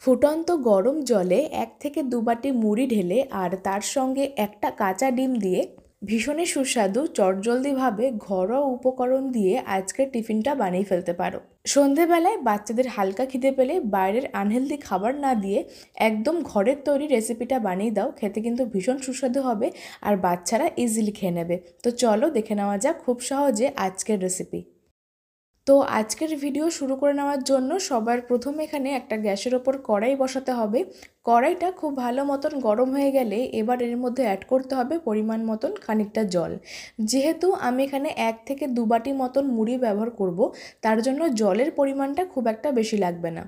ফুটন্ত গরম জলে 1 থেকে 2 বাটি মুড়ি ঢেলে আর তার সঙ্গে একটা কাঁচা ডিম দিয়ে ভীষণই সুস্বাদু চটজলদিভাবে ঘরোয়া উপকরণ দিয়ে আজকের টিফিনটা বানিয়ে ফেলতে পারো। সন্ধেবেলায় বাচ্চাদের হালকা খিদে পেলে বাইরের আনহেলদি খাবার না দিয়ে একদম ঘরের তৈরি রেসিপিটা বানিয়ে দাও, খেতে কিন্তু ভীষণ সুস্বাদু হবে আর বাচ্চারা ইজিলি খেয়ে নেবে। তো চলো দেখে নেওয়া যাক খুব সহজে আজকের রেসিপি। তো আজকের ভিডিও শুরু করে নেওয়ার জন্য সবার প্রথমে এখানে একটা গ্যাসের ওপর কড়াই বসাতে হবে। কড়াইটা খুব ভালো মতন গরম হয়ে গেলে এবার এর মধ্যে অ্যাড করতে হবে পরিমাণ মতন খানিকটা জল। যেহেতু আমি এখানে 1 থেকে 2 বাটি মতন মুড়ি ব্যবহার করব, তার জন্য জলের পরিমাণটা খুব একটা বেশি লাগবে না।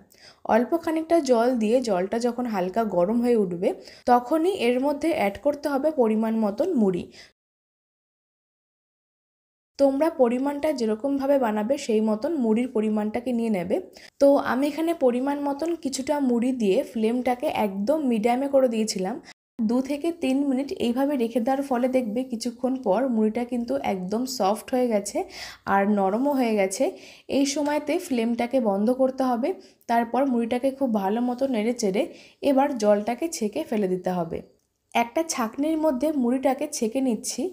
অল্প খানিকটা জল দিয়ে জলটা যখন হালকা গরম হয়ে উঠবে তখনই এর মধ্যে অ্যাড করতে হবে পরিমাণ মতন মুড়ি। তোমরা পরিমাণটা যেরকমভাবে বানাবে সেই মতন মুড়ির পরিমাণটাকে নিয়ে নেবে। তো আমি এখানে পরিমাণ মতন কিছুটা মুড়ি দিয়ে ফ্লেমটাকে একদম মিডিয়ামে করে দিয়েছিলাম। 2 থেকে 3 মিনিট এইভাবে রেখে দেওয়ার ফলে দেখবে কিছুক্ষণ পর মুড়িটা কিন্তু একদম সফট হয়ে গেছে আর নরমও হয়ে গেছে। এই সময়তে ফ্লেমটাকে বন্ধ করতে হবে। তারপর মুড়িটাকে খুব ভালো মতো নেড়ে চেড়ে এবার জলটাকে ছেঁকে ফেলে দিতে হবে। একটা ছাঁকনির মধ্যে মুড়িটাকে ছেঁকে নিচ্ছি।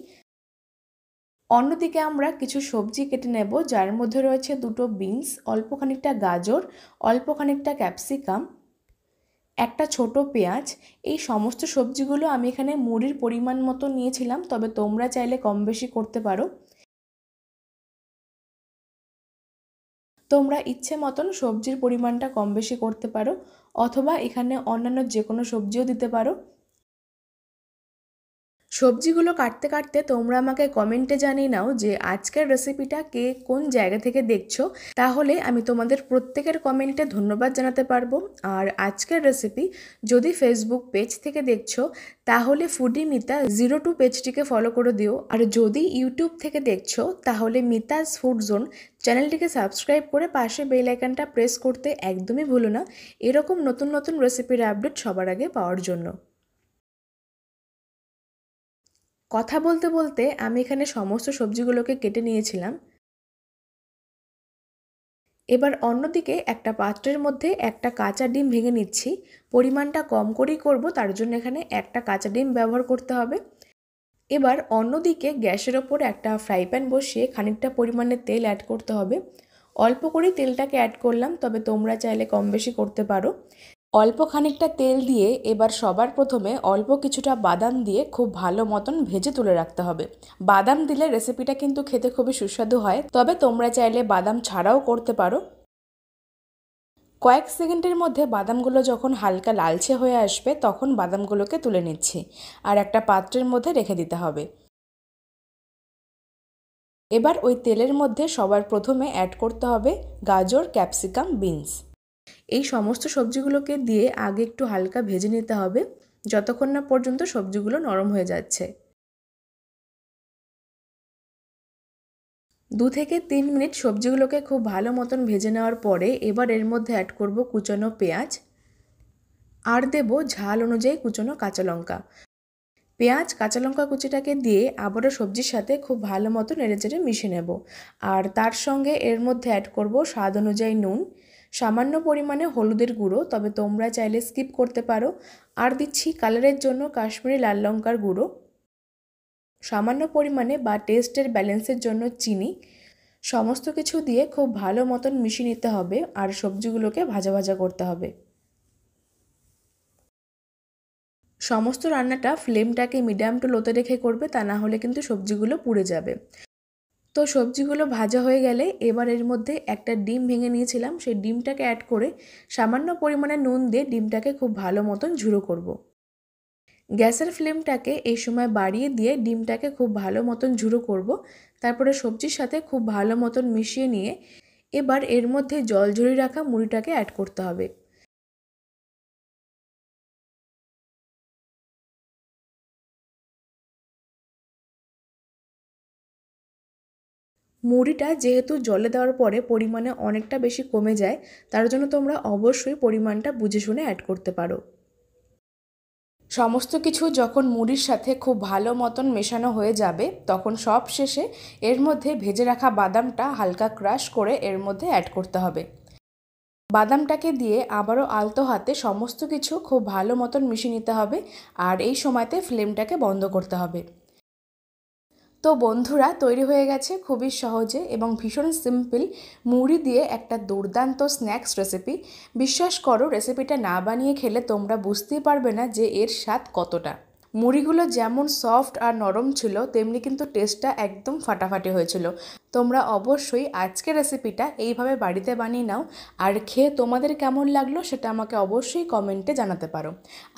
অন্যদিকে আমরা কিছু সবজি কেটে নেব, যার মধ্যে রয়েছে 2টো বিনস, অল্প খানিকটা গাজর, অল্প খানিকটা ক্যাপসিকাম, একটা ছোট পেঁয়াজ। এই সমস্ত সবজিগুলো আমি এখানে মুড়ির পরিমাণ মতো নিয়েছিলাম, তবে তোমরা চাইলে কম বেশি করতে পারো। তোমরা ইচ্ছে মতন সবজির পরিমাণটা কম বেশি করতে পারো, অথবা এখানে অন্যান্য যে কোনো সবজিও দিতে পারো। সবজিগুলো কাটতে কাটতে তোমরা আমাকে কমেন্টে জানিয়ে নাও যে আজকের রেসিপিটা কে কোন জায়গা থেকে দেখছো, তাহলে আমি তোমাদের প্রত্যেকের কমেন্টে ধন্যবাদ জানাতে পারবো। আর আজকের রেসিপি যদি ফেসবুক পেজ থেকে দেখছো তাহলে ফুডি মিতা 02 পেজটিকে ফলো করে দিও। আর যদি ইউটিউব থেকে দেখছো তাহলে মিতাজ ফুড জোন চ্যানেলটিকে সাবস্ক্রাইব করে পাশে বেল আইকনটা প্রেস করতে একদমই ভুলো না, এরকম নতুন নতুন রেসিপির আপডেট সবার আগে পাওয়ার জন্য। কথা বলতে বলতে আমি এখানে সমস্ত সবজিগুলোকে কেটে নিয়েছিলাম। এবার অন্যদিকে একটা পাত্রের মধ্যে একটা কাঁচা ডিম ভেঙে নিচ্ছি। পরিমাণটা কম করেই করব, তার জন্য এখানে একটা কাঁচা ডিম ব্যবহার করতে হবে। এবার অন্যদিকে গ্যাসের ওপর একটা ফ্রাই প্যান বসিয়ে খানিকটা পরিমাণে তেল অ্যাড করতে হবে। অল্প করেই তেলটাকে অ্যাড করলাম, তবে তোমরা চাইলে কম বেশি করতে পারো। অল্প খানিকটা তেল দিয়ে এবার সবার প্রথমে অল্প কিছুটা বাদাম দিয়ে খুব ভালো মতন ভেজে তুলে রাখতে হবে। বাদাম দিলে রেসিপিটা কিন্তু খেতে খুবই সুস্বাদু হয়, তবে তোমরা চাইলে বাদাম ছাড়াও করতে পারো। কয়েক সেকেন্ডের মধ্যে বাদামগুলো যখন হালকা লালচে হয়ে আসবে তখন বাদামগুলোকে তুলে নিচ্ছি আর একটা পাত্রের মধ্যে রেখে দিতে হবে। এবার ওই তেলের মধ্যে সবার প্রথমে অ্যাড করতে হবে গাজর, ক্যাপসিকাম, বিনস। এই সমস্ত সবজিগুলোকে দিয়ে আগে একটু হালকা ভেজে নিতে হবে যতক্ষণ না পর্যন্ত সবজিগুলো নরম হয়ে যাচ্ছে। 2 থেকে 3 মিনিট সবজিগুলোকে খুব ভালো মতন ভেজে নেওয়ার পরে এবার এর মধ্যে অ্যাড করব কুচনো পেঁয়াজ আর দেব ঝাল অনুযায়ী কুচনো কাঁচা লঙ্কা। পেঁয়াজ কাঁচা লঙ্কা কুচিটাকে দিয়ে আবারও সবজির সাথে খুব ভালো মতো নেড়েচেড়ে মিশিয়ে নেব। আর তার সঙ্গে এর মধ্যে অ্যাড করব স্বাদ অনুযায়ী নুন, সামান্য পরিমাণে হলুদের গুঁড়ো, তবে তোমরা চাইলে স্কিপ করতে পারো। আর দিচ্ছি কালারের জন্য কাশ্মীরি লাল লঙ্কার গুঁড়ো, সামান্য পরিমাণে বা টেস্টের ব্যালেন্সের জন্য চিনি। সমস্ত কিছু দিয়ে খুব ভালো মতন মিশিয়ে নিতে হবে আর সবজিগুলোকে ভাজা ভাজা করতে হবে। সমস্ত রান্নাটা ফ্লেমটাকে মিডিয়াম টু লোতে রেখে করবে, তা না হলে কিন্তু সবজিগুলো পুড়ে যাবে। তো সবজিগুলো ভাজা হয়ে গেলে এবার এর মধ্যে একটা ডিম ভেঙে নিয়েছিলাম, সেই ডিমটাকে অ্যাড করে সামান্য পরিমাণে নুন দিয়ে ডিমটাকে খুব ভালো মতন ঝুড়ো করব। গ্যাসের ফ্লেমটাকে এই সময় বাড়িয়ে দিয়ে ডিমটাকে খুব ভালো মতন ঝুড়ো করব। তারপরে সবজির সাথে খুব ভালো মতন মিশিয়ে নিয়ে এবার এর মধ্যে জল ঝরিয়ে রাখা মুড়িটাকে অ্যাড করতে হবে। মুড়িটা যেহেতু জলে দেওয়ার পরে পরিমাণে অনেকটা বেশি কমে যায়, তার জন্য তোমরা অবশ্যই পরিমাণটা বুঝে শুনে অ্যাড করতে পারো। সমস্ত কিছু যখন মুড়ির সাথে খুব ভালো মতন মেশানো হয়ে যাবে তখন সব শেষে এর মধ্যে ভেজে রাখা বাদামটা হালকা ক্রাশ করে এর মধ্যে অ্যাড করতে হবে। বাদামটাকে দিয়ে আবারও আলতো হাতে সমস্ত কিছু খুব ভালো মতন মিশিয়ে নিতে হবে, আর এই সময়তে ফ্লেমটাকে বন্ধ করতে হবে। তো বন্ধুরা, তৈরি হয়ে গেছে খুবই সহজে এবং ভীষণ সিম্পল মুড়ি দিয়ে একটা দুর্দান্ত স্ন্যাক্স রেসিপি। বিশ্বাস করো, রেসিপিটা না বানিয়ে খেলে তোমরা বুঝতেই পারবে না যে এর স্বাদ কতটা। মুড়িগুলো যেমন সফট আর নরম ছিল, তেমনি কিন্তু টেস্টটা একদম ফাটাফাটি হয়েছিল। তোমরা অবশ্যই আজকের রেসিপিটা এইভাবে বাড়িতে বানিয়ে নাও, আর খেয়ে তোমাদের কেমন লাগলো সেটা আমাকে অবশ্যই কমেন্টে জানাতে পারো।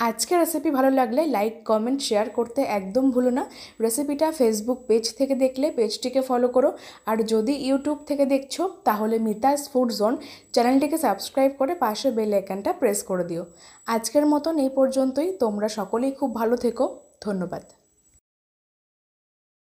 আজকের রেসিপি ভালো লাগলে লাইক, কমেন্ট, শেয়ার করতে একদম ভুলো না। রেসিপিটা ফেসবুক পেজ থেকে দেখলে পেজটিকে ফলো করো, আর যদি ইউটিউব থেকে দেখছো তাহলে মিতাস ফুড জোন চ্যানেলটিকে সাবস্ক্রাইব করে পাশে বেল আইকনটা প্রেস করে দিও। আজকের মতন এই পর্যন্তই। তোমরা সকলেই খুব ভালো থেকো। ধন্যবাদ।